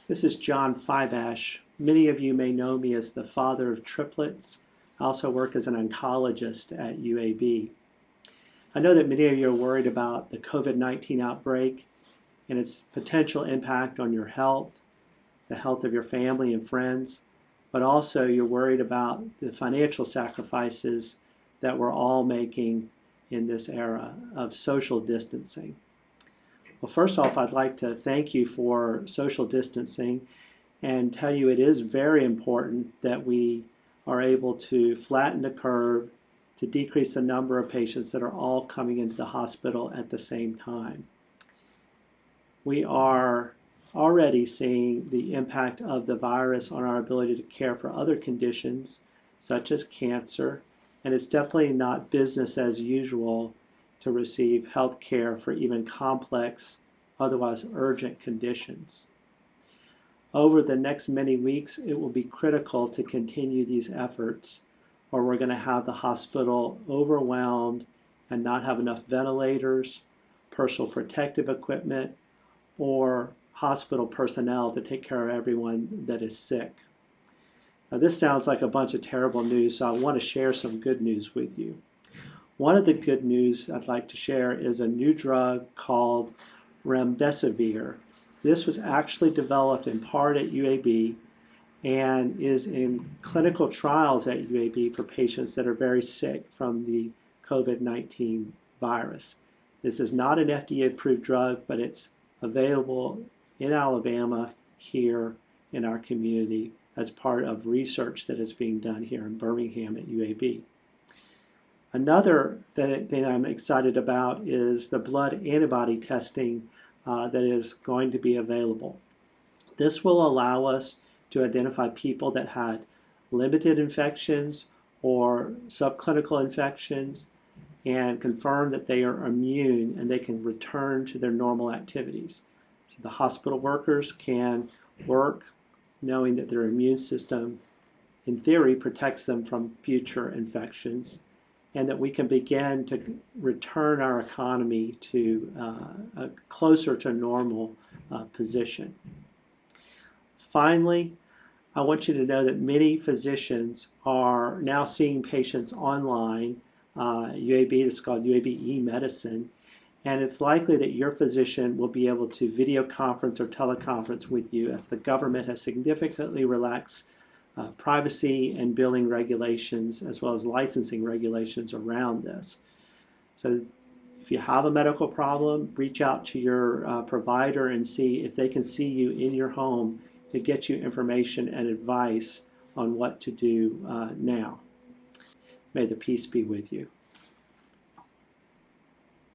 This is John Fiveash. Many of you may know me as the father of triplets. I also work as an oncologist at UAB. I know that many of you are worried about the COVID-19 outbreak and its potential impact on your health, the health of your family and friends, but also you're worried about the financial sacrifices that we're all making in this era of social distancing. Well, first off, I'd like to thank you for social distancing and tell you it is very important that we are able to flatten the curve to decrease the number of patients that are all coming into the hospital at the same time. We are already seeing the impact of the virus on our ability to care for other conditions such as cancer, and it's definitely not business as usual to receive health care for even complex, otherwise urgent conditions. Over the next many weeks, it will be critical to continue these efforts, or we're going to have the hospital overwhelmed and not have enough ventilators, personal protective equipment, or hospital personnel to take care of everyone that is sick. Now, this sounds like a bunch of terrible news, so I want to share some good news with you. One of the good news I'd like to share is a new drug called remdesivir. This was actually developed in part at UAB and is in clinical trials at UAB for patients that are very sick from the COVID-19 virus. This is not an FDA-approved drug, but it's available in Alabama here in our community as part of research that is being done here in Birmingham at UAB. Another thing I'm excited about is the blood antibody testing that is going to be available. This will allow us to identify people that had limited infections or subclinical infections and confirm that they are immune and they can return to their normal activities. So the hospital workers can work knowing that their immune system, in theory, protects them from future infections, and that we can begin to return our economy to a closer to normal position. Finally, I want you to know that many physicians are now seeing patients online. UAB, it's called UAB e-medicine, and it's likely that your physician will be able to video conference or teleconference with you as the government has significantly relaxed privacy and billing regulations as well as licensing regulations around this. So if you have a medical problem, reach out to your provider and see if they can see you in your home to get you information and advice on what to do now. May the peace be with you.